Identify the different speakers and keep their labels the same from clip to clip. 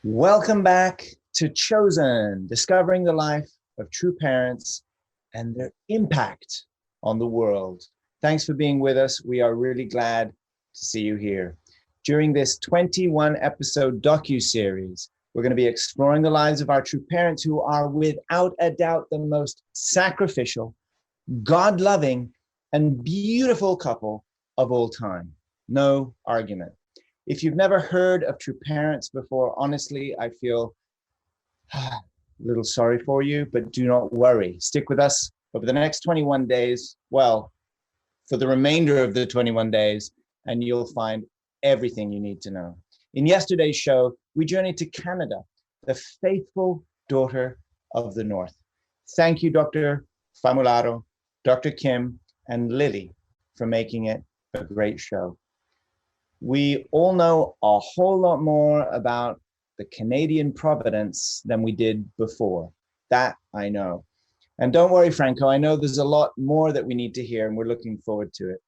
Speaker 1: Welcome back to Chosen, discovering the life of true parents and their impact on the world. Thanks for being with us. We are really glad to see you here. During this 21 episode docu-series, we're going to be exploring the lives of our true parents who are without a doubt the most sacrificial, God-loving, and beautiful couple of all time. No argument. If you've never heard of true parents before, honestly, I feel a little sorry for you, but do not worry. Stick with us over the next 21 days. Well, for the remainder of the 21 days, and you'll find everything you need to know. In yesterday's show, we journeyed to Canada, the faithful daughter of the North. Thank you, Dr. Famularo, Dr. Kim, and Lily for making it a great show. We all know a whole lot more about the Canadian Providence than we did before. That I know. And don't worry, Franco, I know there's a lot more that we need to hear, and we're looking forward to it.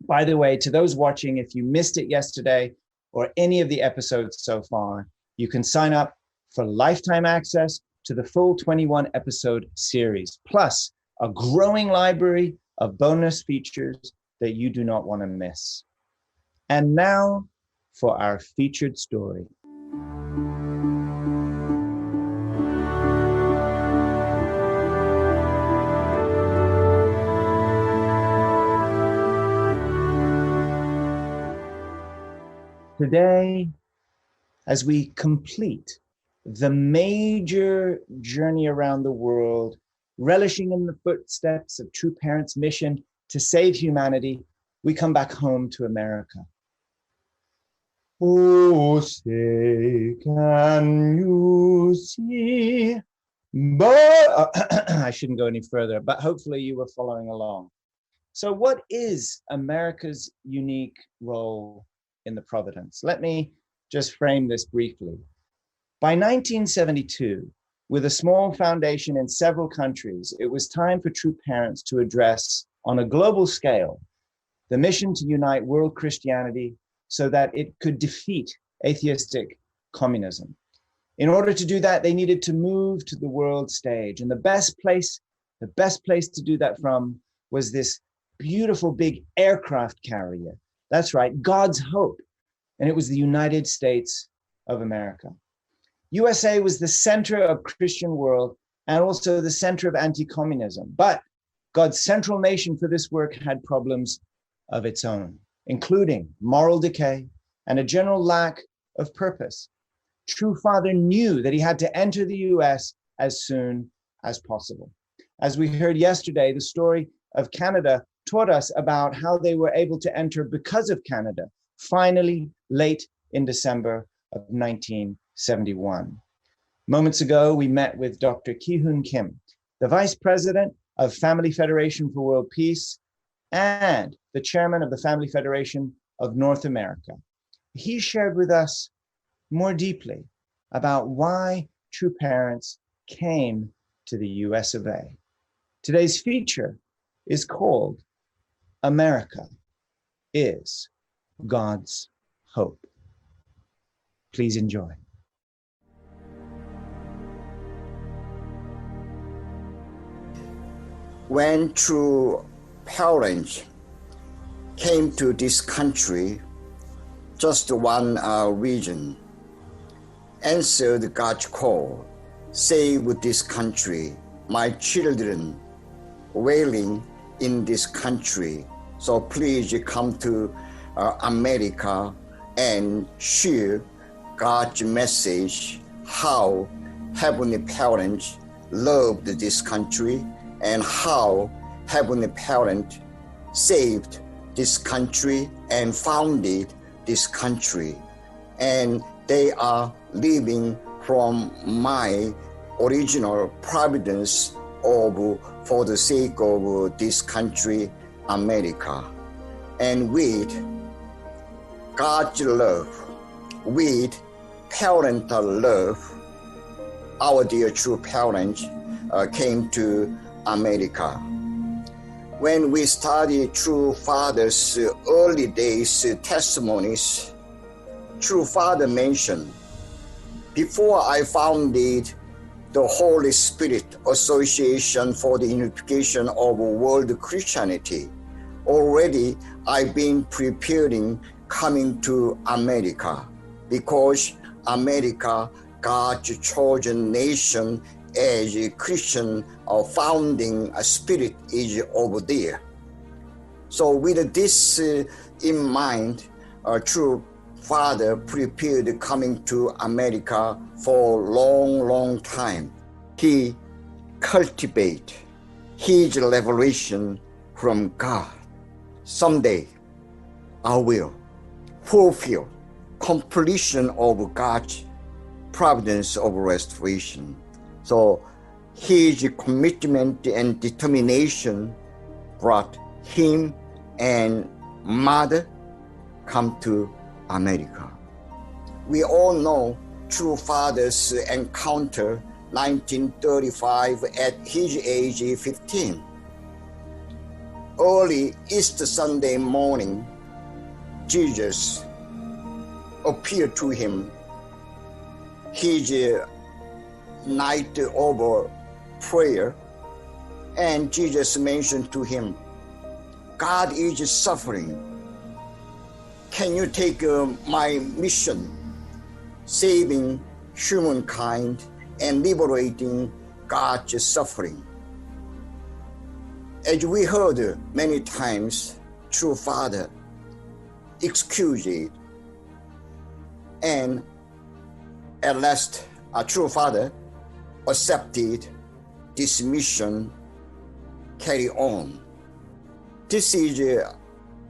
Speaker 1: By the way, to those watching, if you missed it yesterday or any of the episodes so far, you can sign up for lifetime access to the full 21 episode series, plus a growing library of bonus features that you do not want to miss. And now for our featured story. Today, as we complete the major journey around the world, relishing in the footsteps of True Parents' mission to save humanity, we come back home to America. Oh, say, can you see? But I shouldn't go any further, but hopefully you were following along. So what is America's unique role in the Providence? Let me just frame this briefly. By 1972, with a small foundation in several countries, it was time for True Parents to address, on a global scale, the mission to unite world Christianity so that it could defeat atheistic communism. In order to do that, they needed to move to the world stage. And the best place to do that from was this beautiful big aircraft carrier. That's right, God's hope. And it was the United States of America. USA was the center of Christian world and also the center of anti-communism. But God's central nation for this work had problems of its own, including moral decay and a general lack of purpose. True Father knew that he had to enter the US as soon as possible. As we heard yesterday, the story of Canada taught us about how they were able to enter because of Canada, finally late in December of 1971. Moments ago, we met with Dr. Ki-Hoon Kim, the Vice President of Family Federation for World Peace and the Chairman of the Family Federation of North America. He shared with us more deeply about why True Parents came to the US of A. Today's feature is called America is God's Hope. Please enjoy.
Speaker 2: When True Parents came to this country, just one region, answered God's call, save this country, my children wailing in this country. So please come to America and share God's message, how Heavenly Parents loved this country and how Heavenly Parent saved this country and founded this country. And they are living from my original providence for the sake of this country, America. And with God's love, with parental love, our dear True Parents came to America. When we study True Father's early days testimonies, True Father mentioned Before I founded the Holy Spirit Association for the Unification of World Christianity, already I've been preparing coming to America, because America, God's chosen nation, as a Christian founding spirit is over there. So with this in mind, true Father prepared coming to America for a long time. He cultivated his revelation from God. Someday I will fulfill completion of God's providence of restoration. So his commitment and determination brought him and mother come to America. We all know True Father's encounter 1935 at his age 15. Early Easter Sunday morning, Jesus appeared to him. His night over prayer, and Jesus mentioned to him, God is suffering. Can you take my mission, saving humankind and liberating God's suffering? As we heard many times, True Father excused it, and at last a True Father accepted this mission, carry on. This is a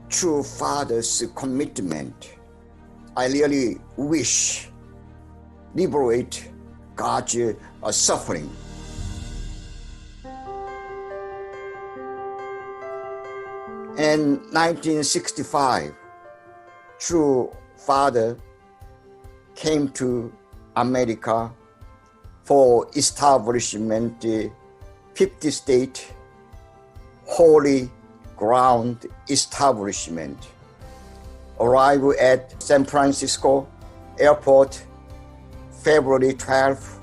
Speaker 2: True Father's commitment. I really wish liberate God's suffering. In 1965, True Father came to America for establishment 50 state holy ground establishment. Arrived at San Francisco Airport February 12th,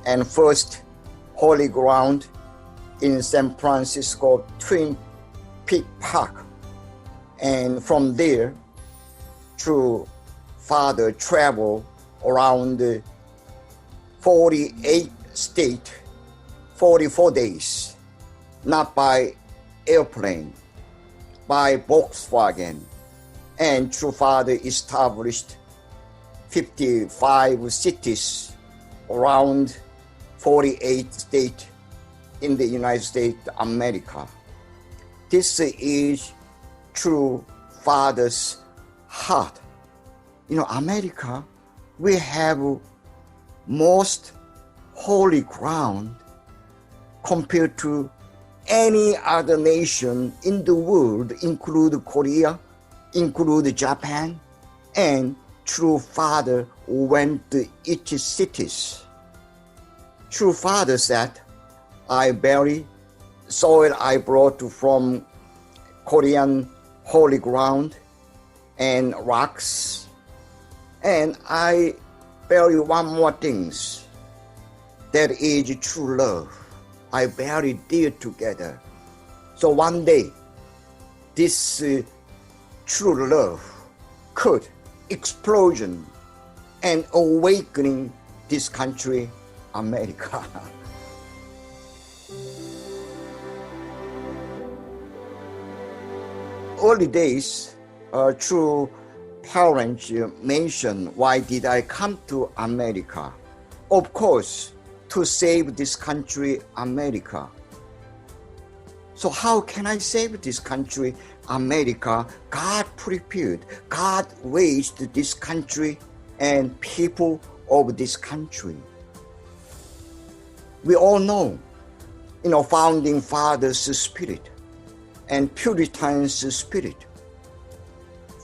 Speaker 2: and first holy ground in San Francisco Twin Peak Park. And from there, True Father traveled around 48 states, 44 days, not by airplane, by Volkswagen. And True Father established 55 cities around 48 states in the United States of America. This is True Father's heart. America, we have most holy ground compared to any other nation in the world, include Korea, include Japan, and True Father went to each cities. True Father said, I bury soil I brought from Korean holy ground and rocks, and I bury one more things, that is true love. I bury there together. So one day, this true love could explosion and awakening this country, America. Early days, True parents mentioned, why did I come to America? Of course, to save this country, America. So how can I save this country, America? God prepared, God raised this country and people of this country. We all know, founding fathers' spirit and Puritans' spirit,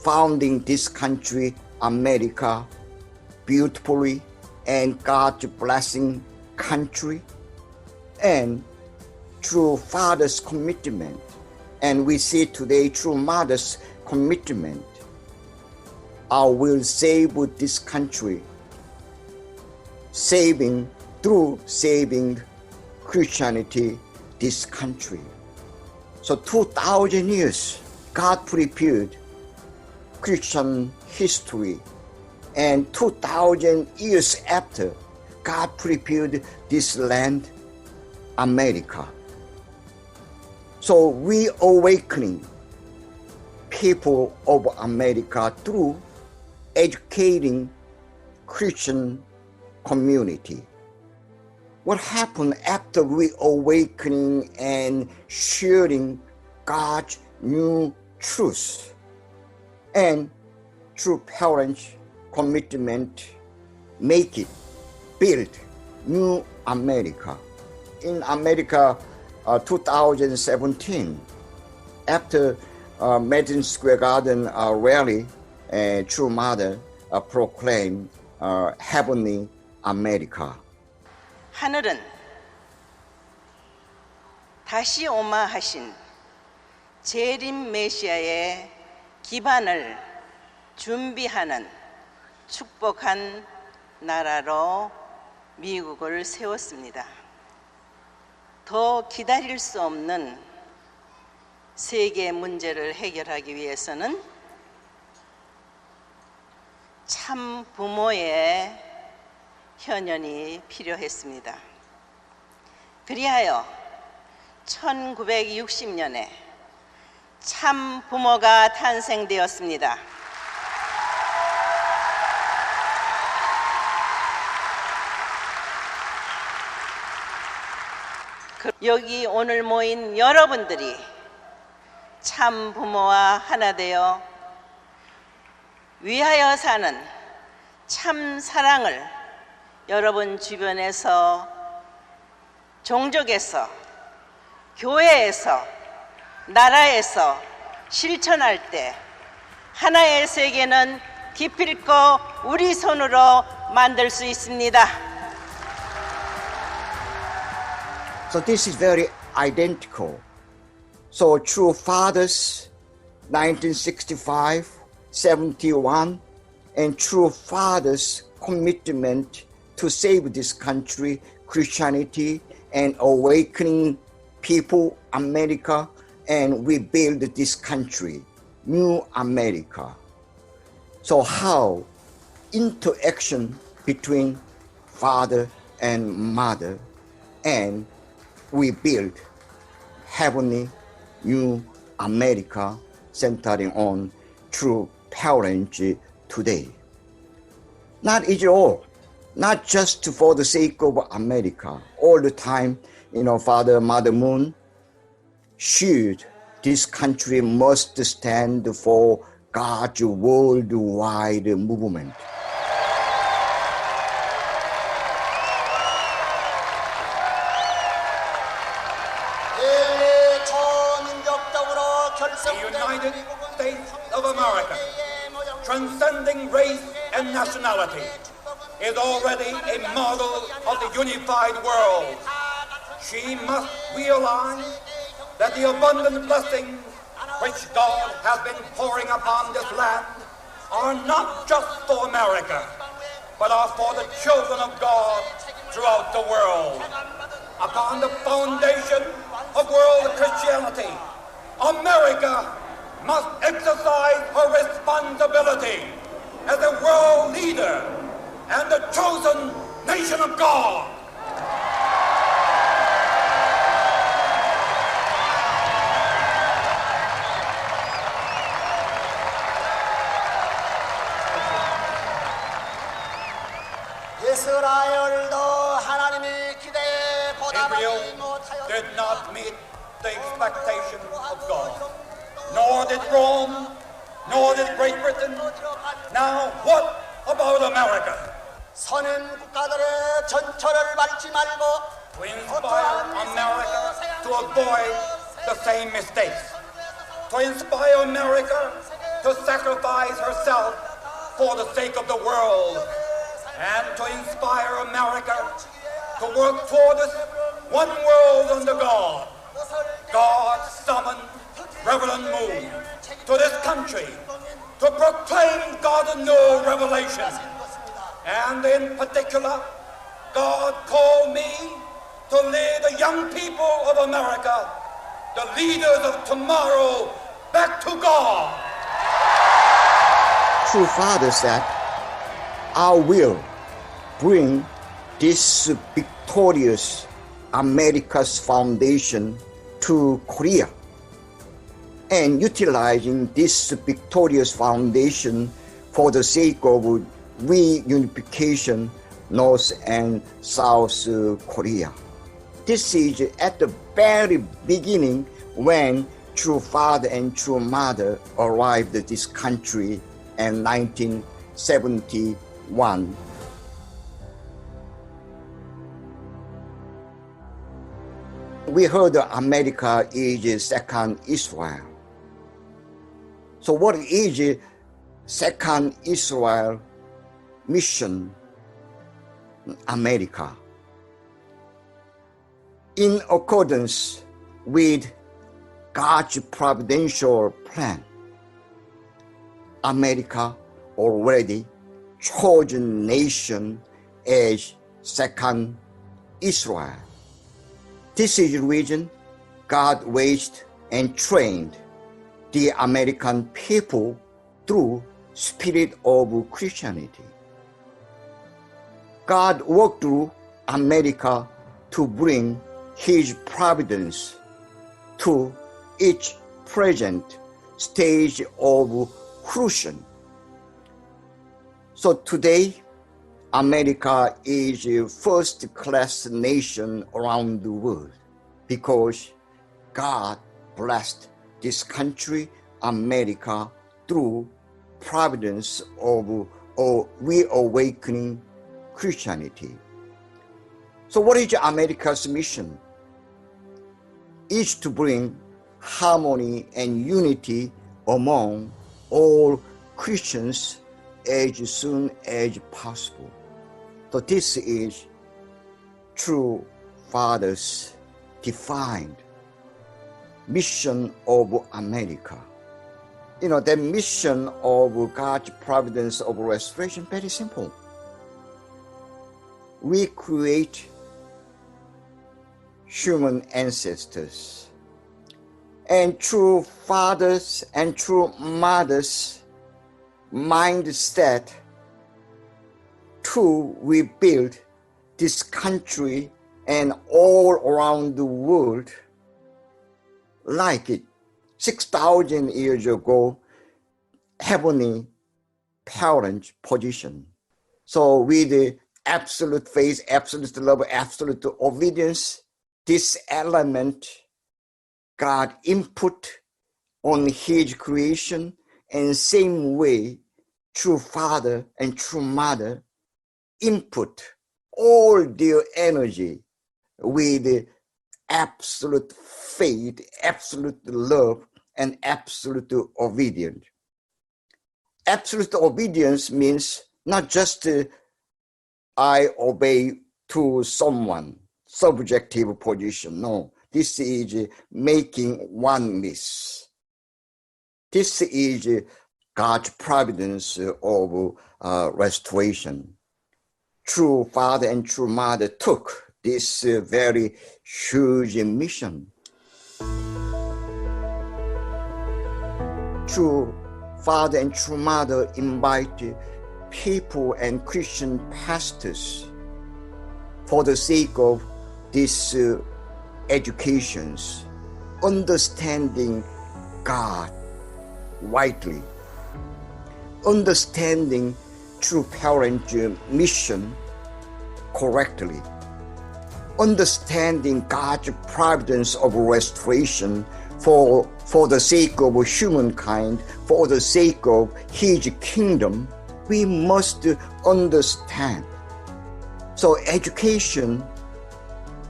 Speaker 2: founding this country, America, beautifully and God's blessing country, and True Father's commitment. And we see today True Mother's commitment. I will save this country. through saving Christianity, this country. So 2,000 years, God prepared Christian history, and 2,000 years after, God prepared this land, America. So we awakening people of America through educating Christian community. What happened after we awakening and sharing God's new truth, and through parents' commitment, build new America. In America, 2017, after Madison Square Garden rally, True Mother proclaimed Heavenly America.
Speaker 3: 하늘은 다시 오마하신 재림 메시아의 기반을 준비하는 축복한 나라로 미국을 세웠습니다. 더 기다릴 수 없는 세계 문제를 해결하기 위해서는 참 부모의 현현이 필요했습니다. 그리하여 1960년에 참 부모가 탄생되었습니다. 여기 오늘 모인 여러분들이 참 부모와 하나 되어 위하여 사는 참 사랑을 여러분 주변에서, 종족에서, 교회에서, 나라에서 실천할 때 하나의 세계는 기필코 우리 손으로 만들 수 있습니다.
Speaker 2: So this is very identical. So True Fathers, 1965, 71, and True Fathers' commitment to save this country, Christianity, and awakening people, America, and we build this country, New America. So how interaction between father and mother, and we build heavenly New America centering on true parents today. Not easy at all. Not just for the sake of America. All the time, Father, Mother Moon, this country must stand for God's worldwide movement.
Speaker 4: The United States of America, transcending race and nationality, is already a model of the unified world. She must realize that the abundant blessings which God has been pouring upon this land are not just for America, but are for the children of God throughout the world. Upon the foundation of world Christianity, America must exercise her responsibility as a world leader and the chosen nation of God. Israel did not meet the expectations of God, nor did Rome, nor did Great Britain. Now, what about America? To inspire America to avoid the same mistakes, to inspire America to sacrifice herself for the sake of the world, and to inspire America to work toward this one world under God. God summoned Reverend Moon to this country to proclaim God's new revelation, and in particular God called me to lead the young people of America, the leaders of tomorrow, back to God.
Speaker 2: True Father said, I will bring this victorious America's foundation to Korea, and utilizing this victorious foundation for the sake of reunification North and South Korea. This is at the very beginning when True Father and True Mother arrived at this country in 1971. We heard America is second Israel. So what is second Israel mission America? In accordance with God's providential plan, America already chosen nation as second Israel. This is the reason God raised and trained the American people through spirit of Christianity. God worked through America to bring His providence to each present stage of fruition. So today, America is a first-class nation around the world because God blessed this country, America, through providence of reawakening Christianity. So what is America's mission? It's to bring harmony and unity among all Christians as soon as possible. So this is True Father's defined mission of America. You know, the mission of God's providence of restoration, very simple. We create human ancestors, and true fathers and true mothers mindset to rebuild this country and all around the world like it 6,000 years ago, heavenly parent position. So with the absolute faith, absolute love, absolute obedience, this element God input on His creation, and same way true Father and true Mother input all their energy with absolute faith, absolute love, and absolute obedience. Absolute obedience means not just I obey to someone, subjective position. No, this is making oneness. This is God's providence of restoration. True Father and true Mother took this very huge mission. True Father and true Mother invite people and Christian pastors for the sake of these educations, understanding God rightly, understanding true parent mission correctly, understanding God's providence of restoration for the sake of humankind, for the sake of His kingdom, we must understand. So education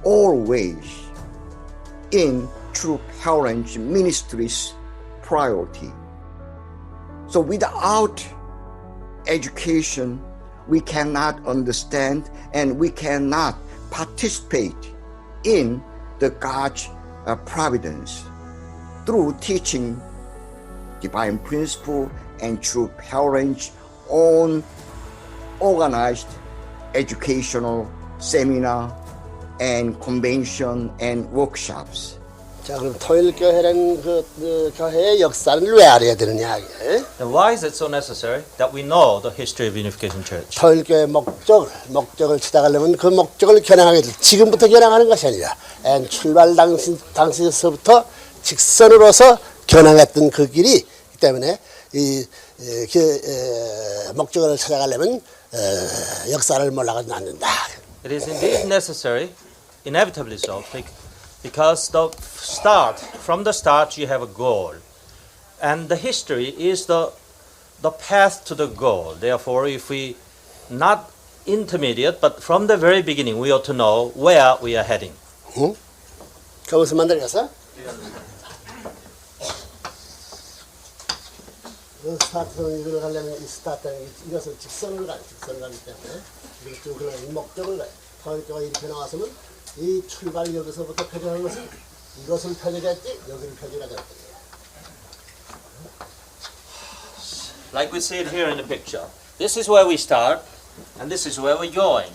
Speaker 2: always in true parent ministry's priority. So without education, we cannot understand and we cannot participate in the God's providence through teaching divine principle and true parents' own organized educational seminar and convention and workshops.
Speaker 5: 자, 그럼 통일교회라는 그 교회의 역사를 왜 알아야 되느냐?
Speaker 6: Then why is it so necessary that we know the history of Unification Church?
Speaker 5: 통일교회의 목적을 찾아가려면 그 목적을 겨냥하게 돼. 지금부터 겨냥하는 것이 아니라 출발 당시서부터 직선으로서 겨냥했던 그 길이 있기 때문에 목적을 찾아가려면 역사를 몰라가지고 않는다.
Speaker 6: It is indeed necessary, inevitably so, because from the start you have a goal, and the history is the path to the goal. Therefore, if we not intermediate, but from the very beginning, we ought to know where we are heading.
Speaker 5: 응? 거기서 만들겠어? 스타트는 이걸 가려면 이 스타트는 이것은 직선을 가기 때문에 이 목적을 가요. 통일교가 이렇게 나왔으면 이 출발 여기서부터 표현하는 것은 이것을 표현했지 여기를 표현하자.
Speaker 6: Like we see it here in the picture. This is where we start, and this is where we're going.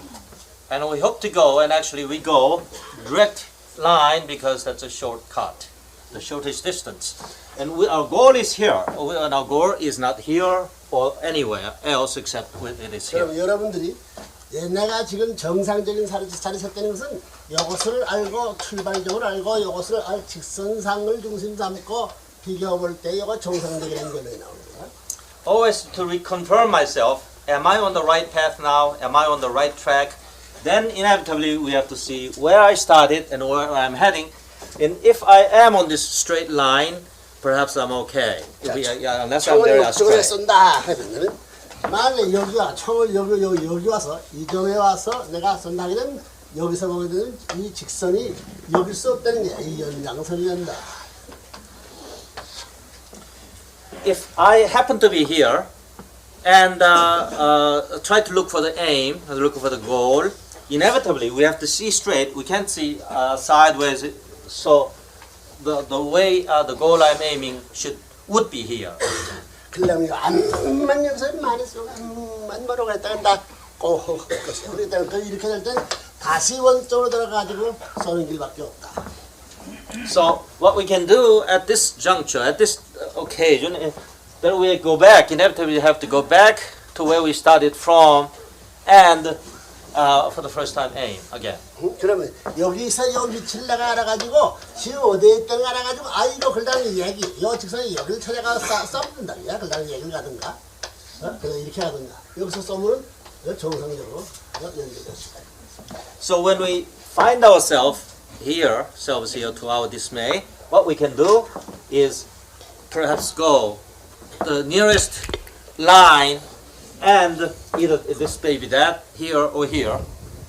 Speaker 6: And we hope to go, and actually we go direct line because that's a shortcut, the shortest distance. And our goal is here, and our goal is not here or anywhere else except it is here.
Speaker 5: 그럼 여러분들이 내가 지금 정상적인 자리 섰다는 것은 이것을 알고 출발점을 알고 이것을 직선상을 중심 삼고 비교해 볼 때 이거 정상적이라는 게 나옵니다.
Speaker 6: Always to reconfirm myself, am I on the right path now? Am I on the right track? Then inevitably we have to see where I started and where I'm heading. And if I am on this straight line, perhaps I'm okay. Unless I'm very astray.
Speaker 5: 쏜다 하면은 만약에 총을 여기 와서 이 점에 와서 내가 쏜다 하면 여기서 보게 되는 이 직선이 여길 수 없다는 게 이 연장선이 된다.
Speaker 6: If I happen to be here and try to look for the aim, look for the goal, inevitably we have to see straight. We can't see sideways. So the way the goal I'm aiming would be here.
Speaker 5: 그러면 안만 여기서 많이 쏘고 안만 뭐라고 그랬다가 나 그렇기 때문에 이렇게 될 땐 다시 원점으로 들어가지고 쏘는 길밖에 없다.
Speaker 6: So what we can do at this juncture, at this occasion, that we go back. Inevitably, we have to go back to where we started from, and for the first time aim again.
Speaker 5: 그러면 여기서 여기 위치를 내가 알아가지고 지금 어디에 있던 걸 알아가지고 이거 그다음에 얘기 요 직선이 여기를 찾아가서 쏘는다. 그다음에 얘기를 가든가 그래서 이렇게 하든가 여기서 쏘면 정상적으로 연결됐습니다.
Speaker 6: So when we find ourselves here to our dismay, what we can do is perhaps go the nearest line and either this may be that here or here,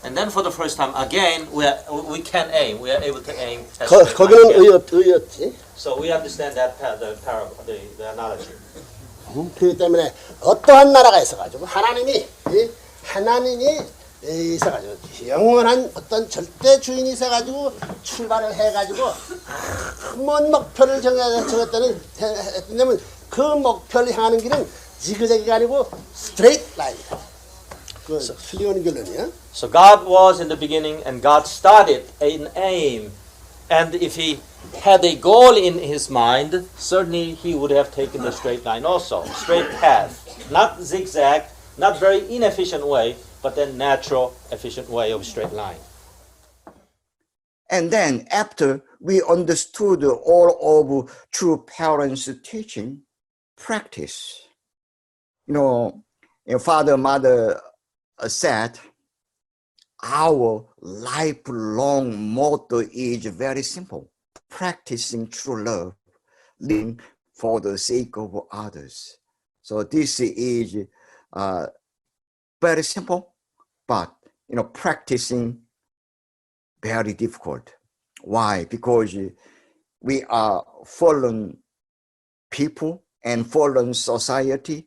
Speaker 6: and then for the first time again we can aim. We are able to aim.
Speaker 5: 거기는 의였지.
Speaker 6: So we understand that the analogy.
Speaker 5: 그렇기 때문에 어떠한 나라가 있어가지고 하나님이 있어가지고 영원한 어떤 절대 주인이 있어가지고 출발을 해가지고 먼 목표를 정했다는 했냐면 그 목표를 향하는 길은 지그재그가 아니고 스트레이트 라인이다. 그 틀리는 결론이야.
Speaker 6: So God was in the beginning, and God started an aim, and if He had a goal in His mind, certainly He would have taken the straight line also, straight path, not zigzag, not very inefficient way, but then natural, efficient way of straight line.
Speaker 2: And then after we understood all of true parents' teaching, practice. Father, mother said, our lifelong motto is very simple. Practicing true love, living for the sake of others. So this is very simple, but practicing very difficult. Why? Because we are fallen people and fallen society.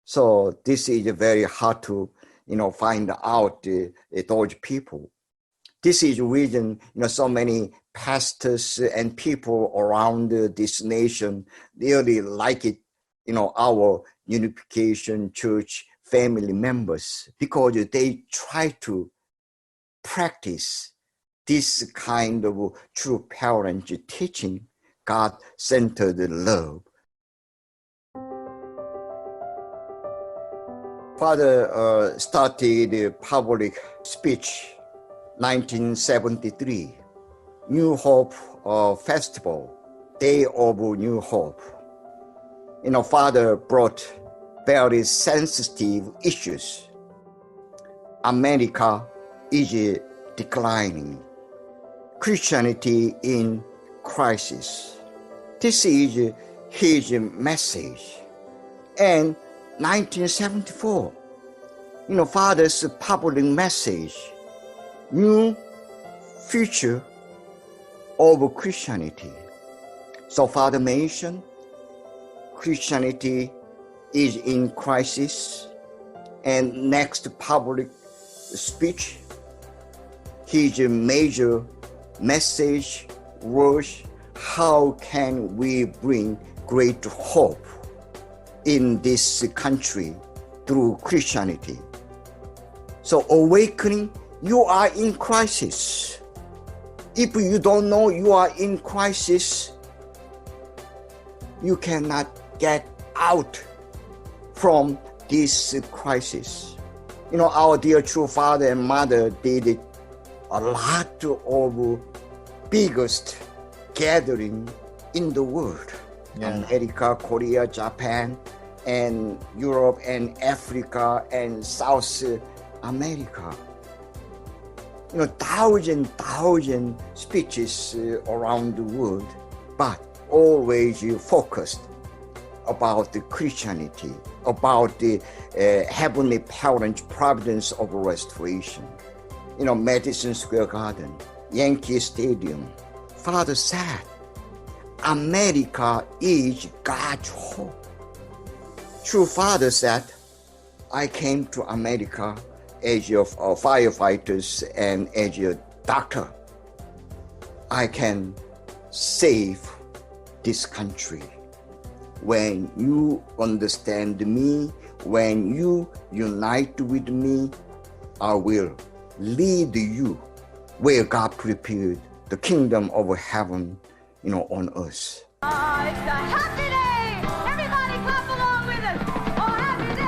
Speaker 2: So this is very hard to find out those people. This is the reason so many pastors and people around this nation really like it, our Unification Church family members, because they try to practice this kind of true parent teaching God-centered love. Father started public speech 1973, New Hope Festival, Day of New Hope. Father brought very sensitive issues. America is declining. Christianity in crisis. This is his message. And 1974, Father's public message, new future of Christianity. So Father mentioned Christianity is in crisis, and next public speech, his major message was, how can we bring great hope in this country through Christianity? So awakening, you are in crisis. If you don't know you are in crisis, you cannot get out from this crisis. Our dear true father and mother did a lot of biggest gathering in the world. Yeah. America, Korea, Japan, and Europe, and Africa, and South America. Thousand speeches around the world, but always focused about the Christianity, about the heavenly parent providence of restoration. Madison Square Garden, Yankee Stadium. Father said, America is God's hope. True Father said, I came to America as a firefighter and as a doctor. I can save this country. When you understand me, when you unite with me, I will lead you where God prepared the kingdom of heaven, on earth.
Speaker 7: It's a happy day! Everybody clap along with us! Oh, happy day!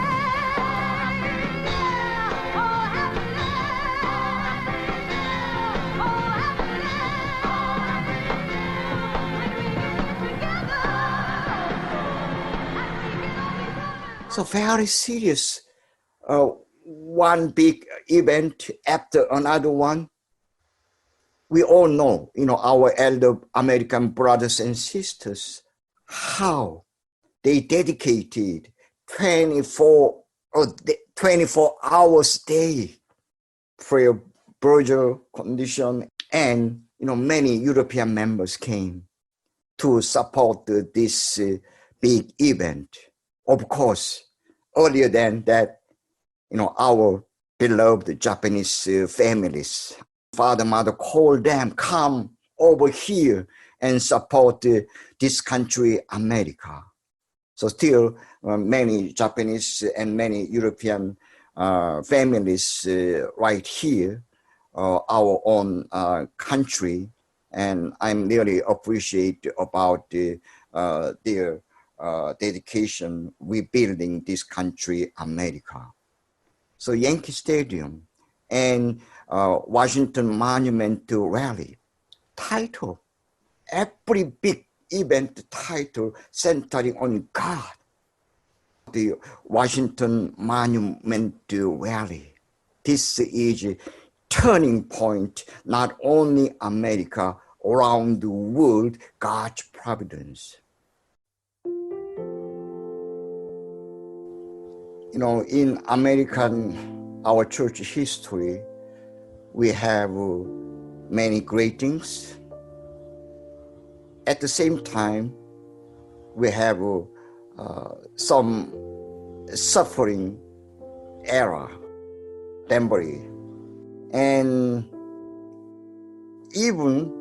Speaker 7: Yeah! Oh, happy day! Oh, happy day! When we get together, and we get all these.
Speaker 2: So very serious. One big event after another one. We all know, our elder American brothers and sisters, how they dedicated 24 hours a day prayer, Virgil condition, and many European members came to support this big event. Of course, earlier than that, our beloved Japanese families, father, mother called them, come over here and support this country, America. So still many Japanese and many European families right here, our own country, and I'm really appreciate about their dedication rebuilding this country, America. So Yankee Stadium and Washington Monument Rally title, every big event title centering on God. The Washington Monument Rally. This is a turning point, not only America, around the world, God's providence. In American, our church history, we have many great things. At the same time, we have some suffering era, temporary. And even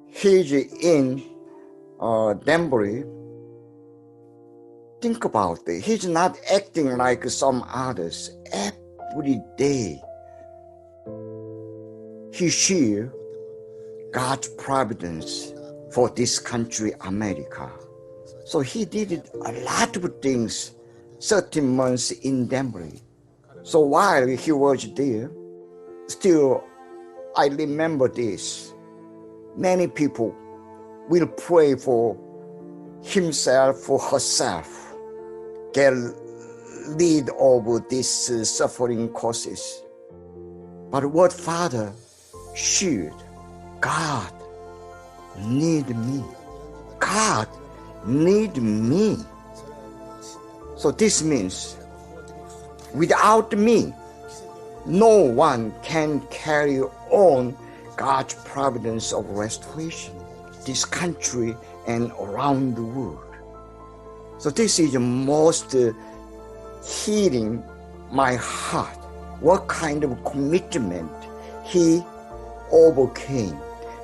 Speaker 2: he's in Danbury, think about it. He's not acting like some others. Every day, he shared God's providence for this country, America. So he did a lot of things 13 months in Denver. So while he was there, still I remember this. Many people will pray for himself or herself, get rid of these suffering causes. But what Father shared, God need me. God need me. So this means without me, no one can carry on God's providence of restoration, this country and around the world. So this is most healing my heart. What kind of commitment he overcame,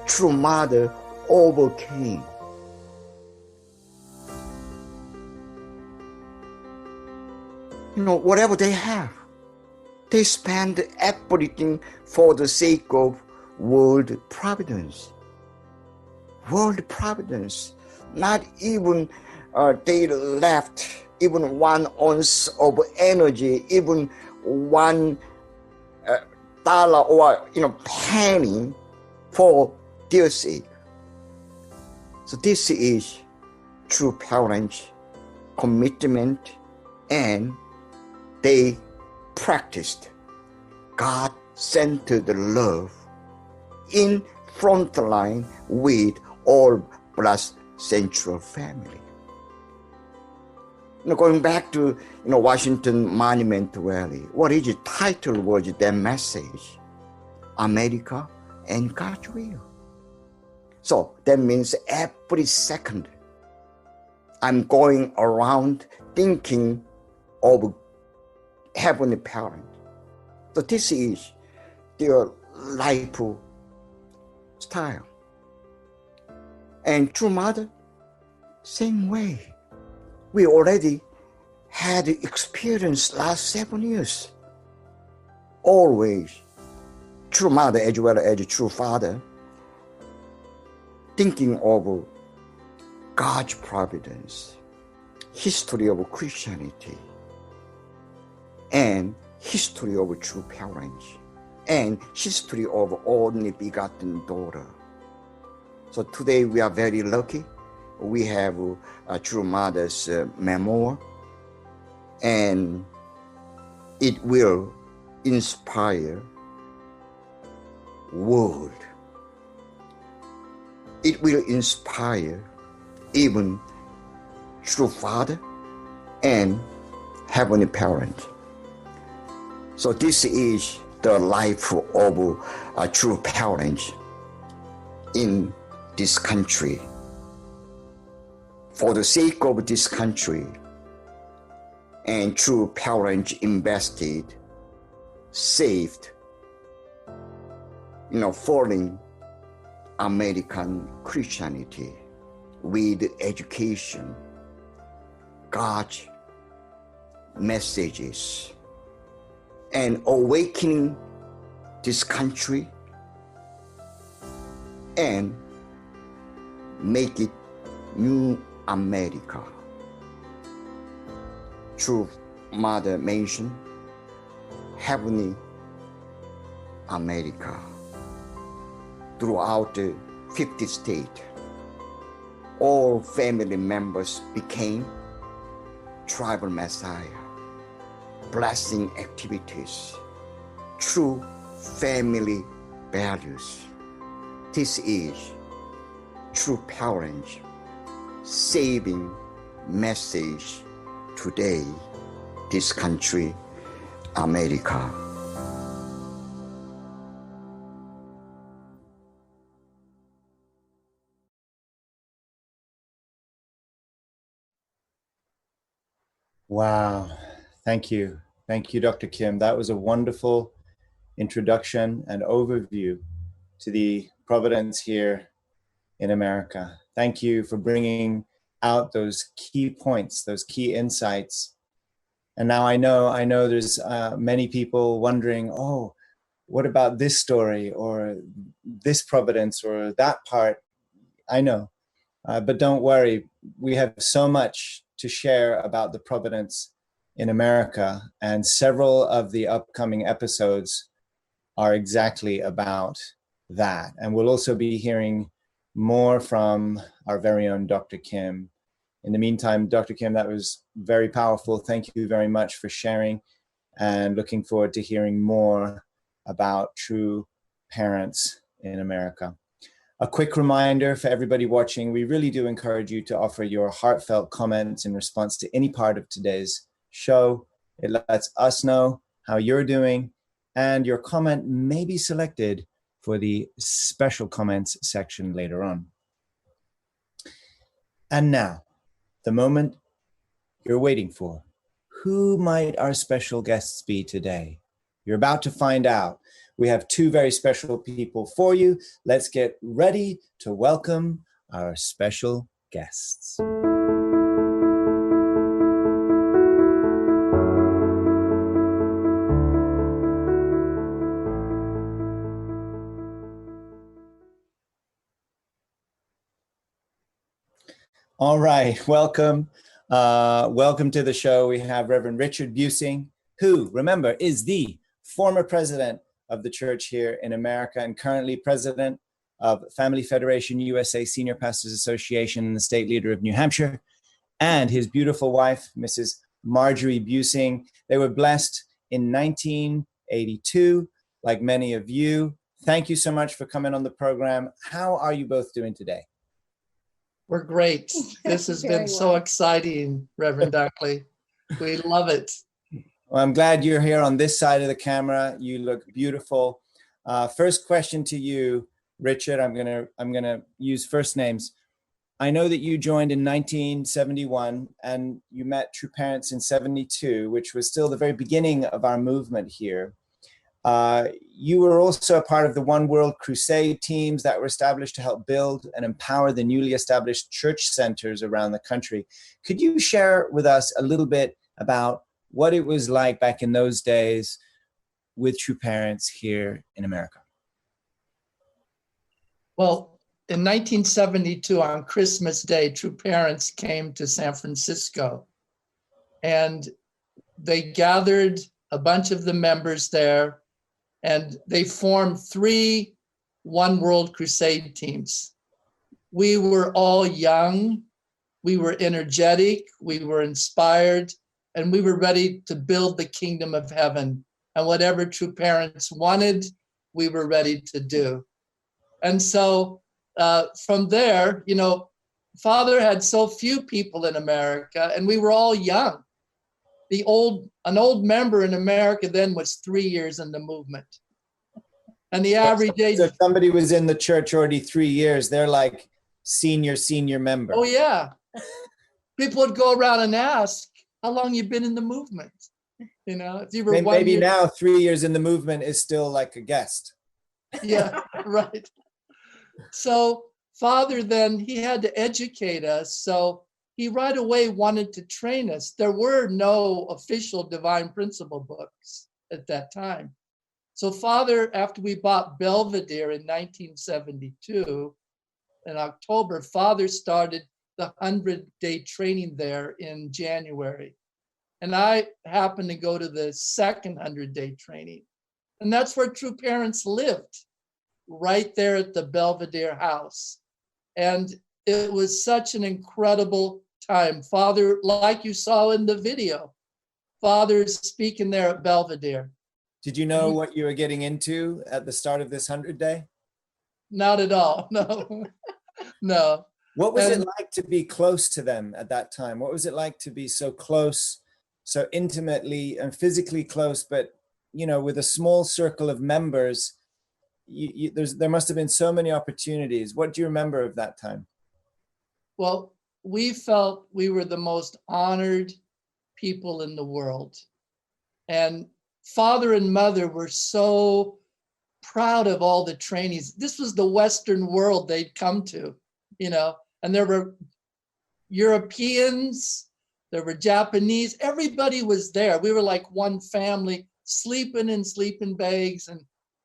Speaker 2: true mother overcame. You know, whatever they have, they spend everything for the sake of world providence. World providence. Not even they left even 1 ounce of energy, even $1 or penny for their sake. So this is true parents' commitment, and they practiced God-centered love in front line with all plus Central family. Going back to Washington Monument Rally, what is the title was that message? America and God's will. So that means every second I'm going around thinking of Heavenly Parent. So this is their life style. And true mother, same way. We already had experience last 7 years. Always, true mother as well as true father, thinking of God's providence, history of Christianity, and history of true parents, and history of only begotten daughter. So today we are very lucky. We have a true mother's memoir, and it will inspire world. It will inspire even true father and heavenly parent. So this is the life of a true parent in this country. For the sake of this country, and true parents invested, saved, foreign American Christianity with education, God's messages, and awakening this country and make it new America. True mother mentioned heavenly America. Throughout the 50 states, all family members became tribal messiah, blessing activities, true family values. This is true parents saving message today, this country, America.
Speaker 1: Wow. Thank you. Thank you, Dr. Kim. That was a wonderful introduction and overview to the providence here in America. Thank you for bringing out those key points, those key insights. And now I know there's many people wondering, oh, what about this story or this providence or that part? I know, but don't worry. We have so much to share about the providence in America, and several of the upcoming episodes are exactly about that. And we'll also be hearing more from our very own Dr. Kim. In the meantime, Dr. Kim, that was very powerful. Thank you very much for sharing, and looking forward to hearing more about true parents in America. A quick reminder for everybody watching, we really do encourage you to offer your heartfelt comments in response to any part of today's show. It lets us know how you're doing, and your comment may be selected for the special comments section later on. And now, the moment you're waiting for. Who might our special guests be today? You're about to find out. We have two very special people for you. Let's get ready to welcome our special guests. All right, welcome. Welcome to the show. We have Reverend Richard Busing, who, remember, is the former president of the church here in America and currently president of Family Federation USA Senior Pastors Association and the state leader of New Hampshire, and his beautiful wife, Mrs. Marjorie Busing. They were blessed in 1982, like many of you. Thank you so much for coming on the program. How are you both doing today?
Speaker 8: We're great. This has been so exciting, Reverend Duckley. We love it.
Speaker 1: Well, I'm glad you're here on this side of the camera. You look beautiful. First question to you, Richard. I'm gonna use first names. I know that you joined in 1971 and you met True Parents in 72, which was still the very beginning of our movement here. You were also a part of the One World Crusade teams that were established to help build and empower the newly established church centers around the country. Could you share with us a little bit about what it was like back in those days with True Parents here in America?
Speaker 8: Well, in 1972, on Christmas Day, True Parents came to San Francisco, and they gathered a bunch of the members there, and they formed 3 One World Crusade teams. We were all young, we were energetic, we were inspired, and we were ready to build the kingdom of heaven. And whatever True Parents wanted, we were ready to do. And so from there, you know, Father had so few people in America, and we were all young. An old member in America then was 3 years in the movement. And the average age.
Speaker 1: So if somebody was in the church already 3 years, they're like senior member.
Speaker 8: Oh yeah. People would go around and ask, how long you been in the movement? You know, if you were
Speaker 1: maybe now 3 years in the movement is still like a guest.
Speaker 8: Yeah, right. So Father then, he had to educate us. So he right away wanted to train us. There were no official divine principle books at that time. So Father, after we bought Belvedere in 1972, in October, Father started the 100-day training there in January. And I happened to go to the second 100-day training. And that's where True Parents lived, right there at the Belvedere house. And it was such an incredible time. Father, like you saw in the video, Father's speaking there at Belvedere.
Speaker 1: Did you know what you were getting into at the start of this 100-day?
Speaker 8: Not at all, no, no.
Speaker 1: What was it like to be close to them at that time? What was it like to be so close, so intimately and physically close, but, you know, with a small circle of members? There must have been so many opportunities. What do you remember of that time?
Speaker 8: Well, we felt we were the most honored people in the world. And Father and Mother were so proud of all the trainees. This was the Western world they'd come to, you know, and there were Europeans, there were Japanese, everybody was there. We were like one family, sleeping in sleeping bags. And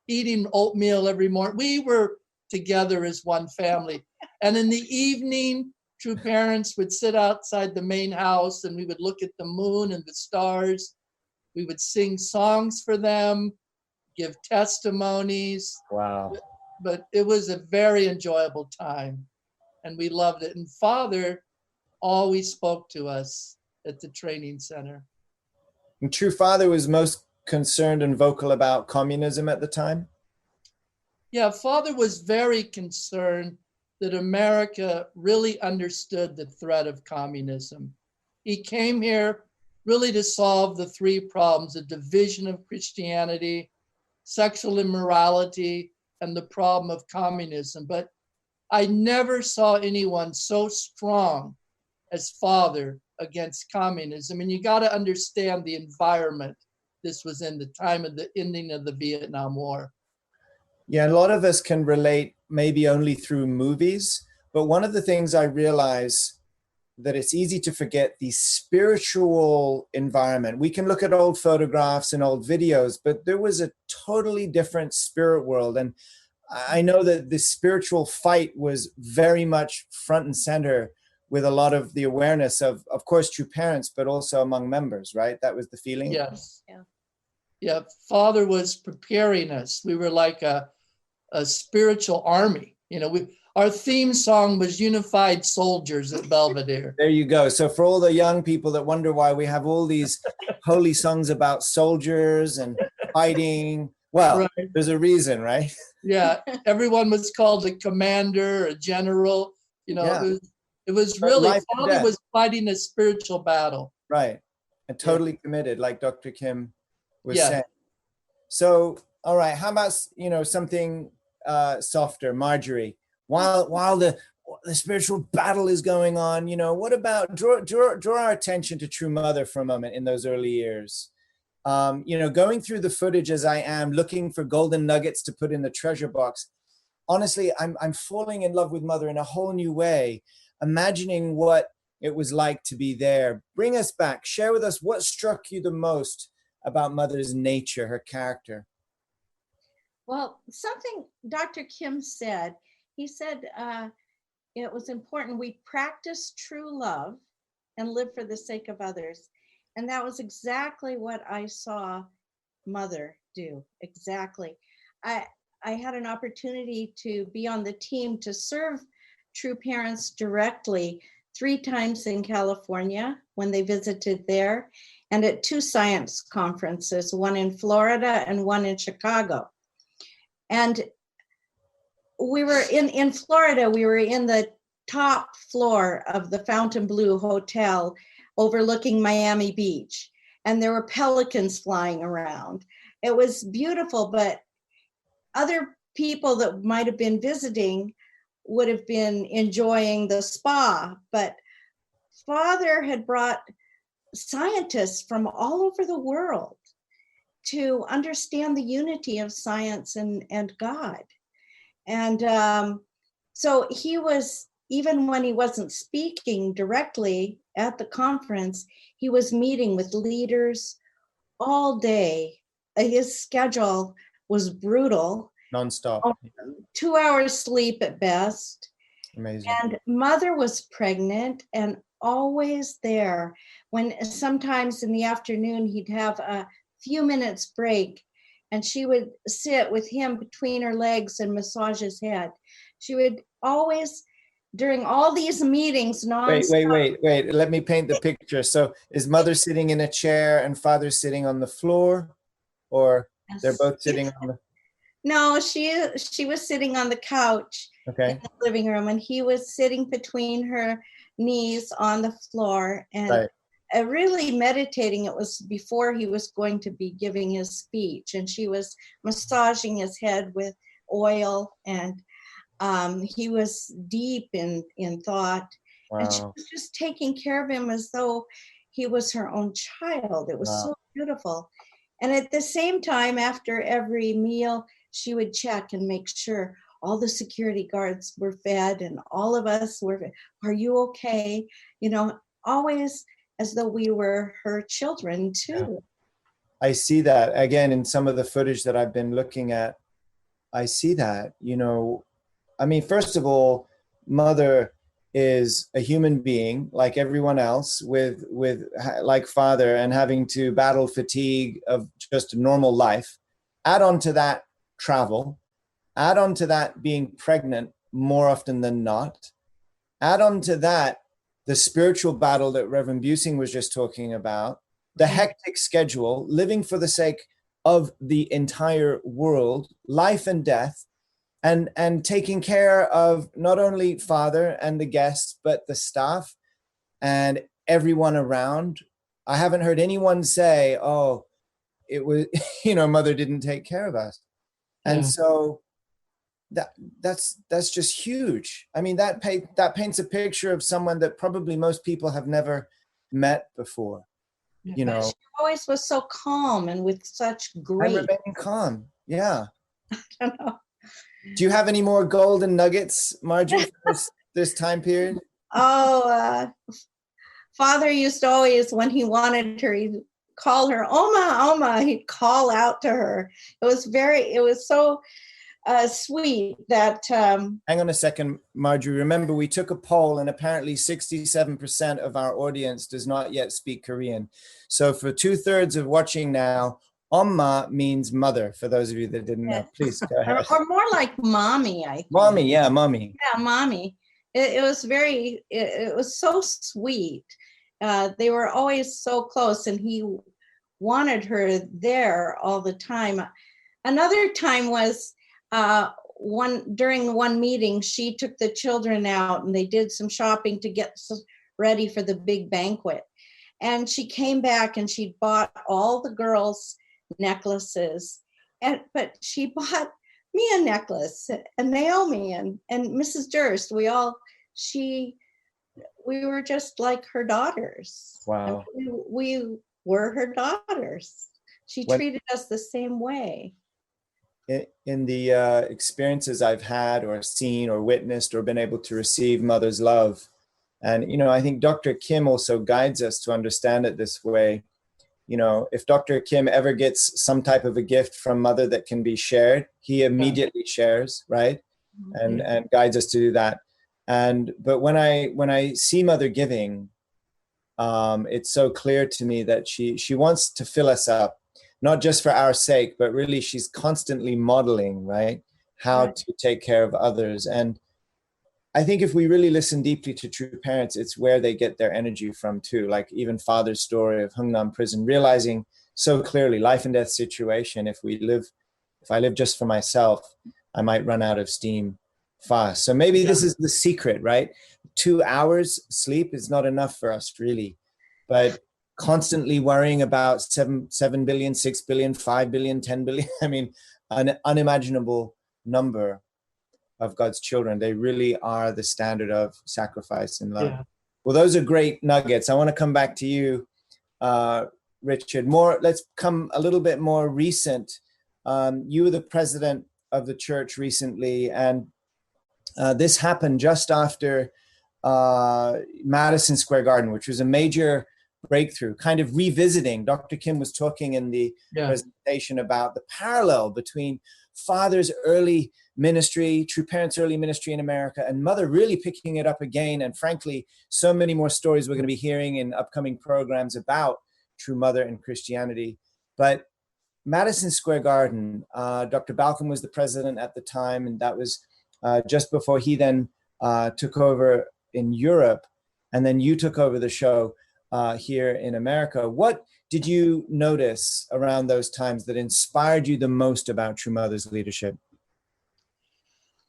Speaker 8: eating oatmeal every morning. We were together as one family. And in the evening, true parents would sit outside the main house and we would look at the moon and the stars. We would sing songs for them, give testimonies.
Speaker 1: Wow.
Speaker 8: But it was a very enjoyable time and we loved it. And Father always spoke to us at the training center.
Speaker 1: And True Father was most concerned and vocal about communism at the time?
Speaker 8: Yeah, Father was very concerned that America really understood the threat of communism. He came here really to solve the three problems: the division of Christianity, sexual immorality, and the problem of communism. But I never saw anyone so strong as Father against communism. And you got to understand the environment this was in, the time of the ending of the Vietnam War.
Speaker 1: Yeah, a lot of us can relate maybe only through movies, but one of the things I realize that it's easy to forget the spiritual environment. We can look at old photographs and old videos, but there was a totally different spirit world. And I know that the spiritual fight was very much front and center with a lot of the awareness of course, true parents, but also among members, right? That was the feeling?
Speaker 8: Yes. Yeah, Father was preparing us. We were like a spiritual army. You know, our theme song was Unified Soldiers at Belvedere.
Speaker 1: There you go. So for all the young people that wonder why we have all these holy songs about soldiers and fighting, well,
Speaker 8: Right.
Speaker 1: there's a reason, right?
Speaker 8: Yeah, everyone was called a commander, a general. You know,
Speaker 1: Yeah.
Speaker 8: it was
Speaker 1: But
Speaker 8: really,
Speaker 1: life and
Speaker 8: Father
Speaker 1: death.
Speaker 8: was fighting a spiritual battle.
Speaker 1: Right. And totally committed, like Dr. Kim was
Speaker 8: Yeah.
Speaker 1: saying. So, all right, how about, something softer, Marjorie? While the spiritual battle is going on, what about draw our attention to True Mother for a moment in those early years? Going through the footage as I am, looking for golden nuggets to put in the treasure box. Honestly, I'm falling in love with Mother in a whole new way, imagining what it was like to be there. Bring us back. Share with us what struck you the most about Mother's nature, her character.
Speaker 9: Well, something Dr. Kim said, he said it was important we practice true love and live for the sake of others. And that was exactly what I saw Mother do. Exactly. I had an opportunity to be on the team to serve true parents directly 3 times in California when they visited there, and at 2 science conferences, one in Florida and one in Chicago. And we were in Florida, we were in the top floor of the Fontainebleau Hotel overlooking Miami Beach, and there were pelicans flying around. It was beautiful, but other people that might have been visiting would have been enjoying the spa, but Father had brought scientists from all over the world to understand the unity of science and God. And so he was, even when he wasn't speaking directly at the conference, he was meeting with leaders all day. His schedule was brutal.
Speaker 1: Nonstop.
Speaker 9: 2 hours sleep at best.
Speaker 1: Amazing.
Speaker 9: And Mother was pregnant and always there. When sometimes in the afternoon he'd have a few minutes break and she would sit with him between her legs and massage his head. She would always, during all these meetings,
Speaker 1: Wait. Let me paint the picture. So is Mother sitting in a chair and Father sitting on the floor, or they're both sitting on the...
Speaker 9: No, she was sitting on the couch in the living room, and he was sitting between her knees on the floor and really meditating. It was before he was going to be giving his speech, and she was massaging his head with oil, and he was deep in thought.
Speaker 1: Wow.
Speaker 9: And she was just taking care of him as though he was her own child. It was so beautiful. And at the same time, after every meal, she would check and make sure all the security guards were fed and all of us were, are you okay? Always as though we were her children too.
Speaker 1: I see that again in some of the footage that I've been looking at. I see that, I mean, first of all, mother is a human being like everyone else with like father, and having to battle fatigue of just a normal life. Add on to that travel, add on to that being pregnant more often than not, add on to that the spiritual battle that Reverend Busing was just talking about, the hectic schedule, living for the sake of the entire world, life and death, and taking care of not only father and the guests, but the staff and everyone around. I haven't heard anyone say, oh, it was, mother didn't take care of us. And so that's just huge. I mean, that paints a picture of someone that probably most people have never met before. She
Speaker 9: always was so calm and with such grace.
Speaker 1: And remaining calm. Yeah.
Speaker 9: I don't know.
Speaker 1: Do you have any more golden nuggets, Marjorie, for this time period?
Speaker 9: Oh, Father used to always, when he wanted her, he'd call her Oma, Oma. He'd call out to her. It was so sweet that.
Speaker 1: Hang on a second, Marjorie. Remember, we took a poll, and apparently 67% of our audience does not yet speak Korean. So for 2/3 of watching now, Oma means mother, for those of you that didn't know. Please go ahead.
Speaker 9: Or more like mommy, I think.
Speaker 1: Mommy, yeah, mommy.
Speaker 9: Yeah, mommy. It was so sweet. They were always so close, and he wanted her there all the time. Another time was during one meeting, she took the children out and they did some shopping to get ready for the big banquet. And she came back and she bought all the girls necklaces, but she bought me a necklace, and Naomi and Mrs. Durst. We were just like her daughters.
Speaker 1: Wow.
Speaker 9: We were her daughters. She treated us the same way.
Speaker 1: In the experiences I've had or seen or witnessed or been able to receive mother's love, and I think Dr. Kim also guides us to understand it this way. If Dr. Kim ever gets some type of a gift from mother that can be shared, he immediately shares, right? And guides us to do that. But when I see mother giving, it's so clear to me that she wants to fill us up, not just for our sake, but really she's constantly modeling, right? How to take care of others. And I think if we really listen deeply to true parents, it's where they get their energy from too. Like even father's story of Hungnam prison, realizing so clearly life and death situation. If I live just for myself, I might run out of steam fast. So maybe this is the secret, right? 2 hours sleep is not enough for us really, but constantly worrying about 7 billion, 6 billion, 5 billion, 10 billion. I mean, an unimaginable number of God's children. They really are the standard of sacrifice and love. Yeah. Well, those are great nuggets. I want to come back to you, Richard. Let's come a little bit more recent. You were the president of the church recently, and this happened just after Madison Square Garden, which was a major breakthrough, kind of revisiting. Dr. Kim was talking in the presentation about the parallel between father's early ministry, true parents' early ministry in America, and mother really picking it up again. And frankly, so many more stories we're going to be hearing in upcoming programs about true mother and Christianity. But Madison Square Garden, Dr. Balcom was the president at the time, and that was just before he then took over in Europe, and then you took over the show here in America. What did you notice around those times that inspired you the most about True Mother's leadership?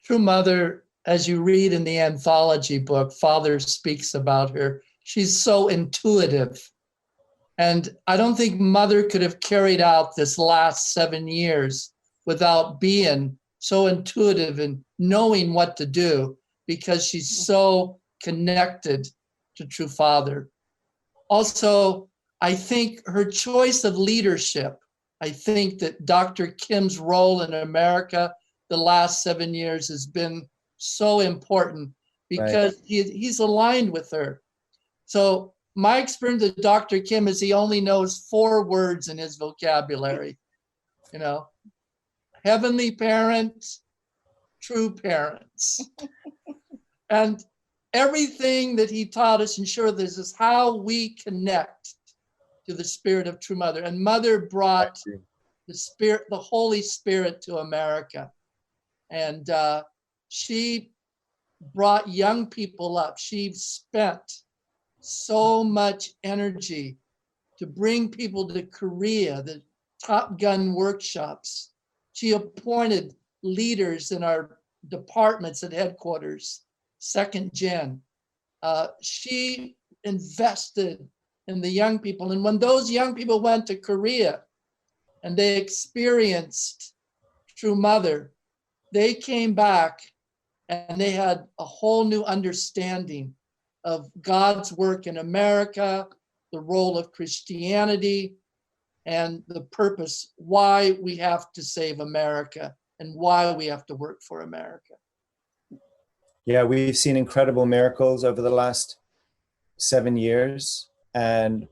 Speaker 8: True Mother, as you read in the anthology book, Father speaks about her. She's so intuitive. And I don't think Mother could have carried out this last 7 years without being so intuitive and knowing what to do, because she's so connected to True Father. Also, I think her choice of leadership, I think that Dr. Kim's role in America the last 7 years has been so important because he's aligned with her. So my experience with Dr. Kim is he only knows 4 words in his vocabulary, heavenly parents, true parents. And everything that he taught us, and sure, this is how we connect to the spirit of true mother. And mother brought the spirit, the Holy Spirit to America. And she brought young people up. She spent so much energy to bring people to Korea, the Top Gun workshops. She appointed leaders in our departments at headquarters, second gen. She invested in the young people. And when those young people went to Korea and they experienced True Mother, they came back and they had a whole new understanding of God's work in America, the role of Christianity, and the purpose, why we have to save America and why we have to work for America.
Speaker 1: Yeah, we've seen incredible miracles over the last 7 years. And,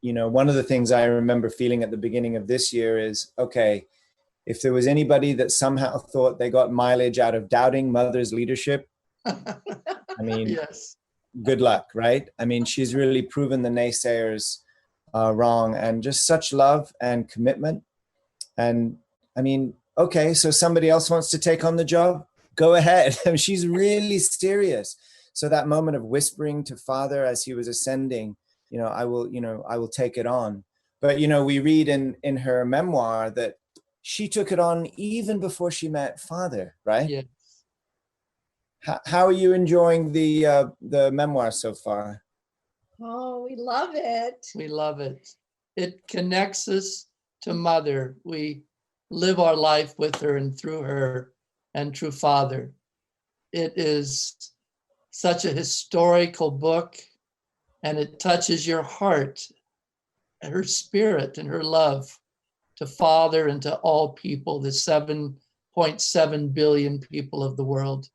Speaker 1: you know, one of the things I remember feeling at the beginning of this year is, okay, if there was anybody that somehow thought they got mileage out of doubting Mother's leadership, I mean,
Speaker 8: Yes.
Speaker 1: good luck, right? I mean, she's really proven the naysayers wrong, and just such love and commitment. And I mean, okay, so somebody else wants to take on the job, go ahead. I mean, she's really serious. So that moment of whispering to Father as he was ascending, I will take it on. But, we read in her memoir that she took it on even before she met Father, right?
Speaker 8: Yes.
Speaker 1: How are you enjoying the memoir so far?
Speaker 9: Oh, we love it.
Speaker 8: We love it. It connects us to Mother. We live our life with her and through her and through Father. It is such a historical book, and it touches your heart, her spirit and her love to Father and to all people, the 7.7 billion people of the world.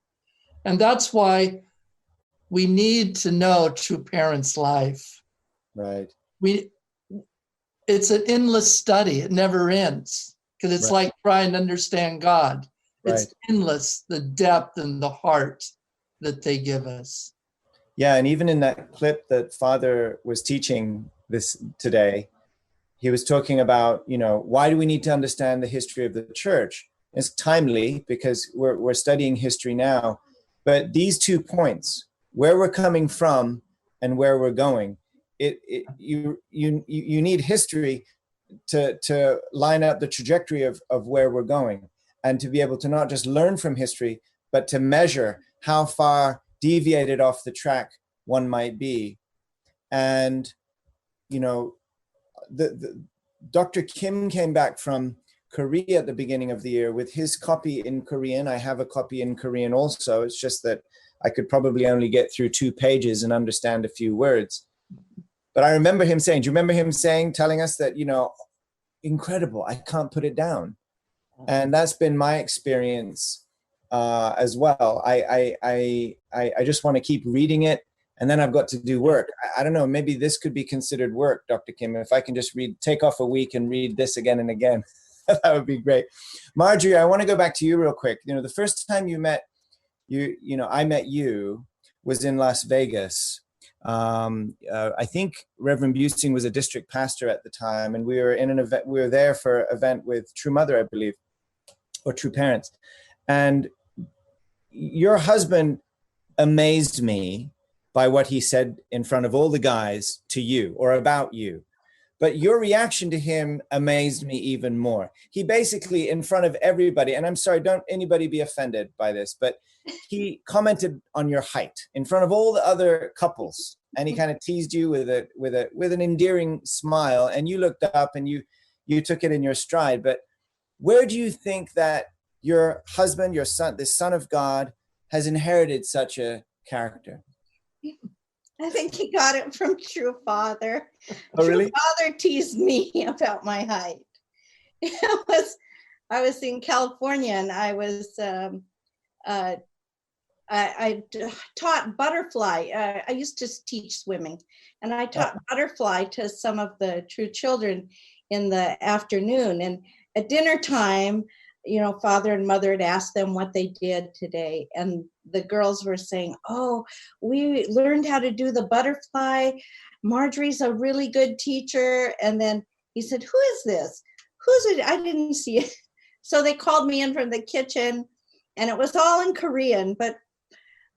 Speaker 8: And that's why we need to know True Parents' life.
Speaker 1: Right.
Speaker 8: It's an endless study. It never ends, because it's
Speaker 1: Right.
Speaker 8: like trying to understand God. It's
Speaker 1: Right.
Speaker 8: endless, the depth and the heart that they give us.
Speaker 1: Yeah, and even in that clip that Father was teaching this today, he was talking about, why do we need to understand the history of the church? It's timely because we're studying history now, but these 2 points, where we're coming from and where we're going, you need history to line up the trajectory of where we're going, and to be able to not just learn from history, but to measure how far deviated off the track one might be. And, Dr. Kim came back from Korea at the beginning of the year with his copy in Korean. I have a copy in Korean also. It's just that I could probably only get through 2 pages and understand a few words. But I remember him saying, do you remember him telling us that, incredible, I can't put it down. And that's been my experience as well. I just want to keep reading it, and then I've got to do work. I don't know, maybe this could be considered work, Dr. Kim, if I can just take off a week and read this again and again. That would be great. Marjorie, I want to go back to you real quick. The first time I met you was in Las Vegas. I think Reverend Busing was a district pastor at the time, and we were in an event. We were there for an event with True Mother, I believe, or True Parents. And your husband amazed me by what he said in front of all the guys to you or about you. But your reaction to him amazed me even more. He basically, in front of everybody, and I'm sorry, don't anybody be offended by this, but he commented on your height in front of all the other couples, and he kind of teased you with an endearing smile, and you looked up and you took it in your stride. But where do you think that your husband, your son, the Son of God, has inherited such a character?
Speaker 9: I think he got it from True Father.
Speaker 1: Oh, really?
Speaker 9: True Father teased me about my height. I was in California, and I was I taught butterfly. I used to teach swimming, and I taught butterfly to some of the True children in the afternoon. And at dinner time, father and mother had asked them what they did today. And the girls were saying, oh, we learned how to do the butterfly. Marjorie's a really good teacher. And then he said, who is this? Who's it? I didn't see it. So they called me in from the kitchen, and it was all in Korean, but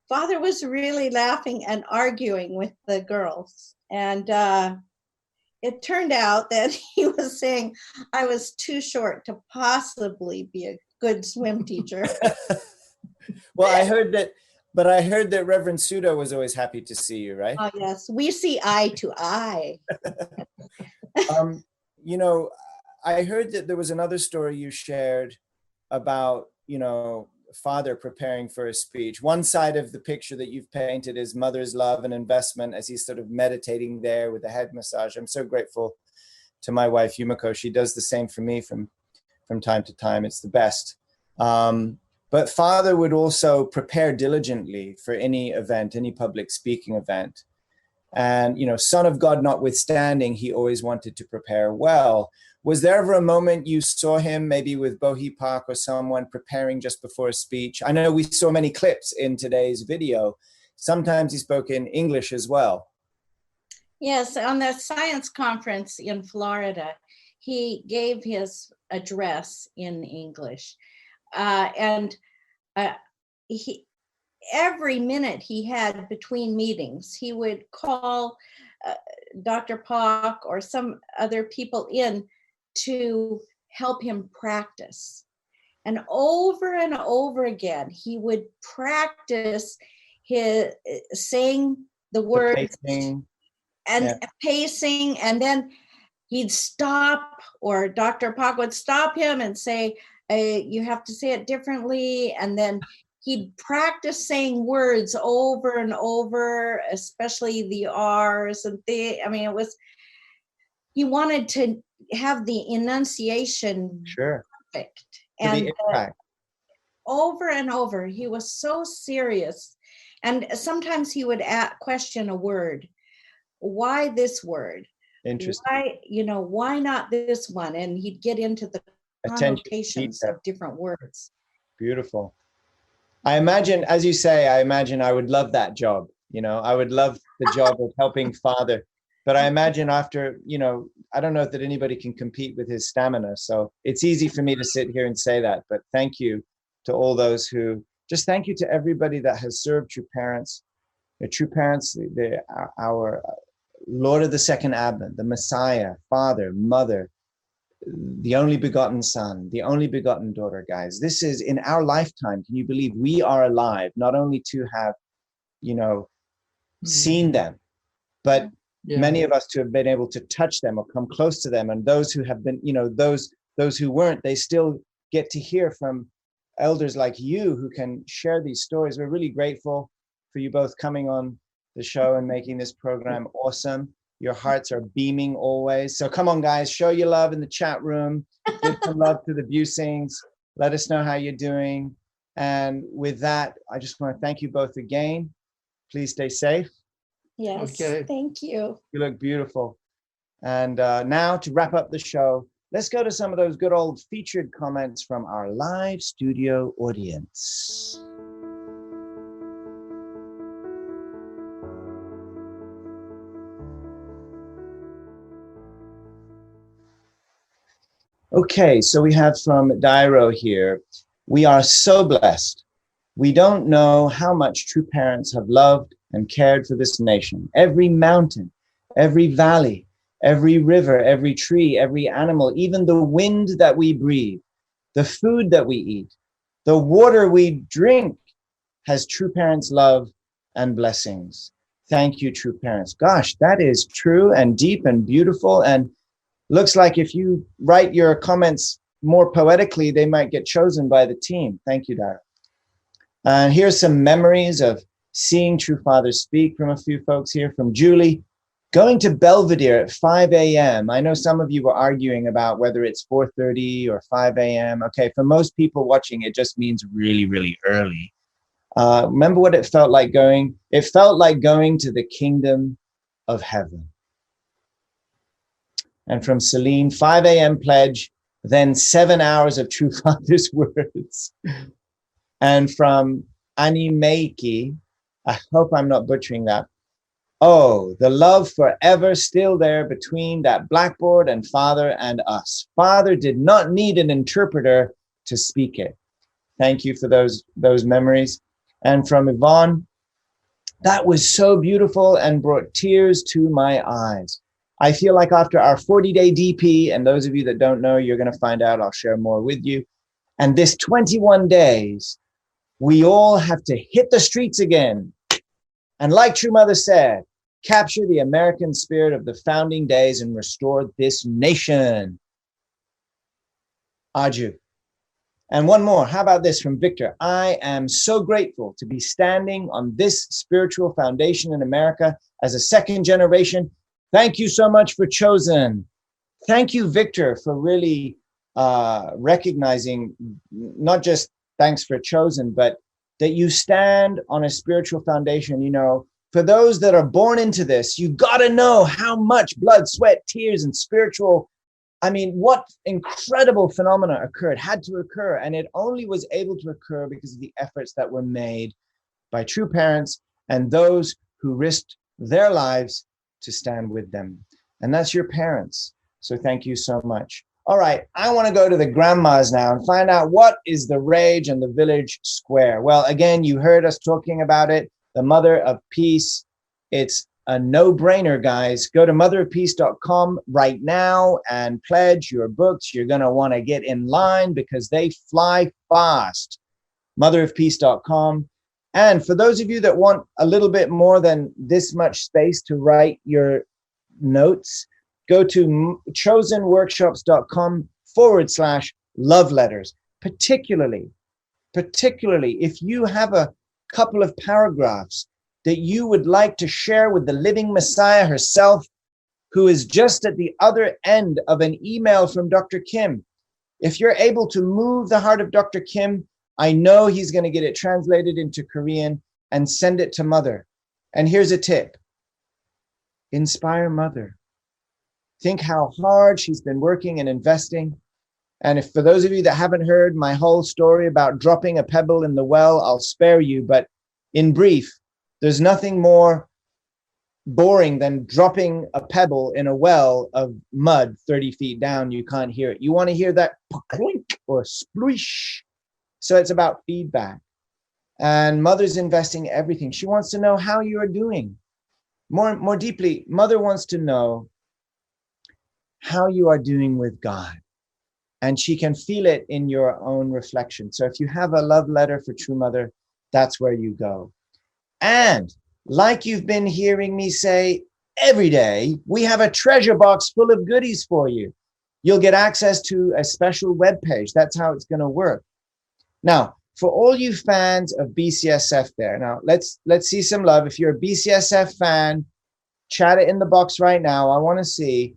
Speaker 9: Father was really laughing and arguing with the girls. And it turned out that he was saying I was too short to possibly be a good swim teacher.
Speaker 1: Well, I heard that Reverend Sudo was always happy to see you, right?
Speaker 9: Oh, yes, we see eye to eye.
Speaker 1: I heard that there was another story you shared about, Father preparing for a speech. One side of the picture that you've painted is mother's love and investment as he's sort of meditating there with a head massage. I'm so grateful to my wife, Yumiko. She does the same for me from time to time. It's the best. But Father would also prepare diligently for any event, any public speaking event. And, Son of God notwithstanding, he always wanted to prepare well. Was there ever a moment you saw him maybe with Bohi Park or someone preparing just before a speech? I know we saw many clips in today's video. Sometimes he spoke in English as well.
Speaker 9: Yes, on the science conference in Florida, he gave his address in English. Every minute he had between meetings, he would call Dr. Park or some other people in to help him practice. And over again, he would practice his saying the words pacing, and then he'd stop, or Dr. Park would stop him and say, you have to say it differently. And then he'd practice saying words over and over, especially the R's and he wanted to have the enunciation perfect. And over and over, he was so serious. And sometimes he would question a word. Why this word?
Speaker 1: Interesting.
Speaker 9: Why not this one? And he'd get into the connotations of different words.
Speaker 1: Beautiful. I imagine, as you say, I would love that job. I would love the job of helping Father. But I imagine after, I don't know that anybody can compete with his stamina. So it's easy for me to sit here and say that. But thank you to all those thank you to everybody that has served True Parents. The True Parents, our Lord of the Second Advent, the Messiah, Father, Mother, the only begotten Son, the only begotten daughter, guys. This is in our lifetime. Can you believe we are alive, not only to have, seen them, but many of us to have been able to touch them or come close to them. And those who have been, those who weren't, they still get to hear from elders like you who can share these stories. We're really grateful for you both coming on the show and making this program awesome. Your hearts are beaming always. So come on, guys, show your love in the chat room. Give some love to the Busings. Let us know how you're doing. And with that, I just want to thank you both again. Please stay safe.
Speaker 9: Yes, okay. Thank you.
Speaker 1: You look beautiful. And now to wrap up the show, let's go to some of those good old featured comments from our live studio audience. Okay, so we have from Dairo here. We are so blessed. We don't know how much True Parents have loved and cared for this nation. Every mountain, every valley, every river, every tree, every animal, even the wind that we breathe, the food that we eat, the water we drink has True Parents' love and blessings. Thank you, True Parents. Gosh, that is true and deep and beautiful. And looks like if you write your comments more poetically, they might get chosen by the team. Thank you, Dara. And here's some memories of seeing True Father speak from a few folks here. From Julie, going to Belvedere at 5 a.m. I know some of you were arguing about whether it's 4:30 or 5 a.m. Okay, for most people watching, it just means really, really early. Remember what it felt like going? It felt like going to the kingdom of heaven. And from Celine, 5 a.m. pledge, then 7 hours of True Father's words. And from Animeiki, I hope I'm not butchering that. Oh, the love forever still there between that blackboard and Father and us. Father did not need an interpreter to speak it. Thank you for those memories. And from Yvonne, that was so beautiful and brought tears to my eyes. I feel like after our 40-day DP, and those of you that don't know, you're going to find out, I'll share more with you. And this 21 days, we all have to hit the streets again. And like True Mother said, capture the American spirit of the founding days and restore this nation. Aju. And one more. How about this from Victor? I am so grateful to be standing on this spiritual foundation in America as a second generation. Thank you so much for Chosen. Thank you, Victor, for really recognizing, not just thanks for Chosen, but that you stand on a spiritual foundation. You know, for those that are born into this, you got to know how much blood, sweat, tears, and spiritual, I mean, what incredible phenomena occurred, had to occur. And it only was able to occur because of the efforts that were made by true parents and those who risked their lives to stand with them. And that's your parents. So thank you so much. All right, I want to go to the grandmas now and find out what is the rage in the village square. Well, again, you heard us talking about it, the Mother of Peace. It's a no-brainer, guys. Go to motherofpeace.com right now and pledge your books. You're going to want to get in line because they fly fast. motherofpeace.com. And for those of you that want a little bit more than this much space to write your notes, go to chosenworkshops.com/love letters. Particularly if you have a couple of paragraphs that you would like to share with the living Messiah herself, who is just at the other end of an email from Dr. Kim. If you're able to move the heart of Dr. Kim, I know he's going to get it translated into Korean and send it to Mother. And here's a tip. Inspire Mother. Think how hard she's been working and investing. And if for those of you that haven't heard my whole story about dropping a pebble in the well, I'll spare you. But in brief, there's nothing more boring than dropping a pebble in a well of mud 30 feet down. You can't hear it. You want to hear that clink or sploosh. So it's about feedback. And Mother's investing everything. She wants to know how you are doing. More deeply, Mother wants to know how you are doing with God. And she can feel it in your own reflection. So if you have a love letter for True Mother, that's where you go. And like you've been hearing me say every day, we have a treasure box full of goodies for you. You'll get access to a special web page. That's how it's going to work. Now, for all you fans of BCSF there, now let's see some love. If you're a BCSF fan, chat it in the box right now. I want to see.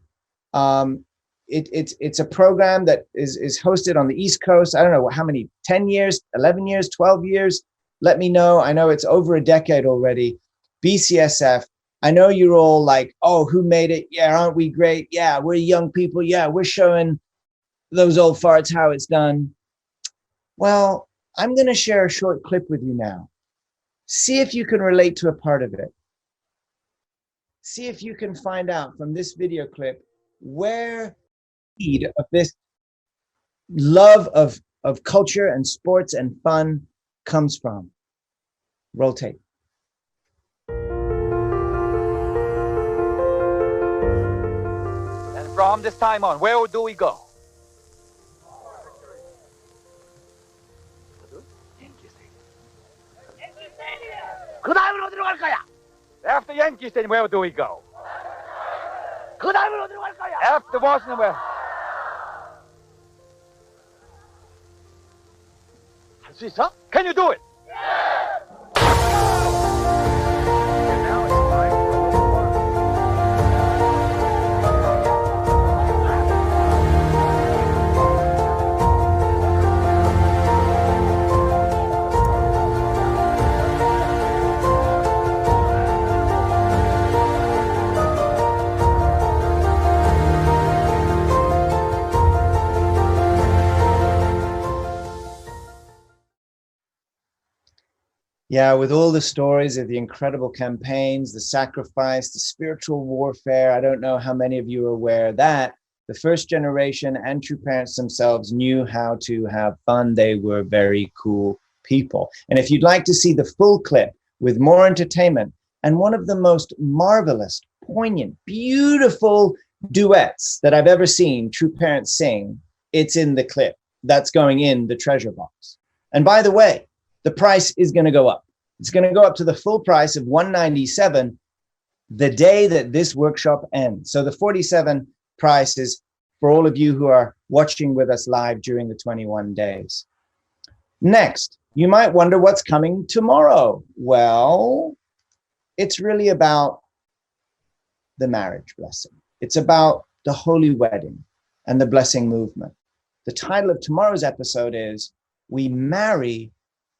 Speaker 1: It's a program that is hosted on the East Coast. I don't know how many, 10 years, 11 years, 12 years. Let me know. I know it's over a decade already. BCSF. I know you're all like, oh, who made it? Yeah, aren't we great? Yeah, we're young people. Yeah, we're showing those old farts how it's done. Well, I'm going to share a short clip with you now. See if you can relate to a part of it. See if you can find out from this video clip where the seed of this love of culture and sports and fun comes from. Roll tape.
Speaker 10: And from this time on, where do we go? 그 다음은 어디로 갈 거야? After Yankee Stadium, where do we go? 그 다음은 어디로 갈 거야? After Washington, where? 할 수 있어? Can you do it?
Speaker 1: Yeah, with all the stories of the incredible campaigns, the sacrifice, the spiritual warfare, I don't know how many of you are aware that the first generation and true parents themselves knew how to have fun. They were very cool people. And if you'd like to see the full clip with more entertainment and one of the most marvelous, poignant, beautiful duets that I've ever seen true parents sing, it's in the clip that's going in the treasure box. And by the way, the price is going to go up. It's going to go up to the full price of $197 the day that this workshop ends. So the $47 price is for all of you who are watching with us live during the 21 days. Next, you might wonder what's coming tomorrow. Well, it's really about the marriage blessing. It's about the holy wedding and the blessing movement. The title of tomorrow's episode is We Marry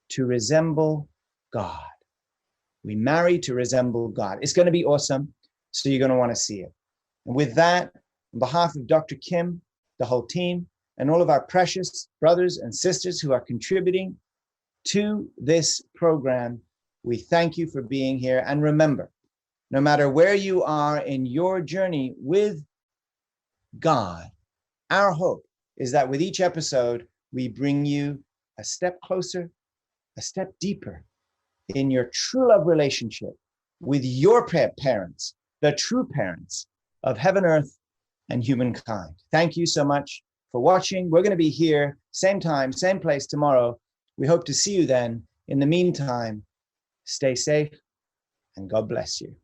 Speaker 1: to Resemble God. We marry to resemble God. It's going to be awesome, so you're going to want to see it. And with that, on behalf of Dr. Kim, the whole team, and all of our precious brothers and sisters who are contributing to this program, we thank you for being here. And remember, no matter where you are in your journey with God, our hope is that with each episode, we bring you a step closer, a step deeper in your true love relationship with your parents, the true parents of heaven, earth, and humankind. Thank you so much for watching. We're going to be here, same time, same place tomorrow. We hope to see you then. In the meantime, stay safe and God bless you.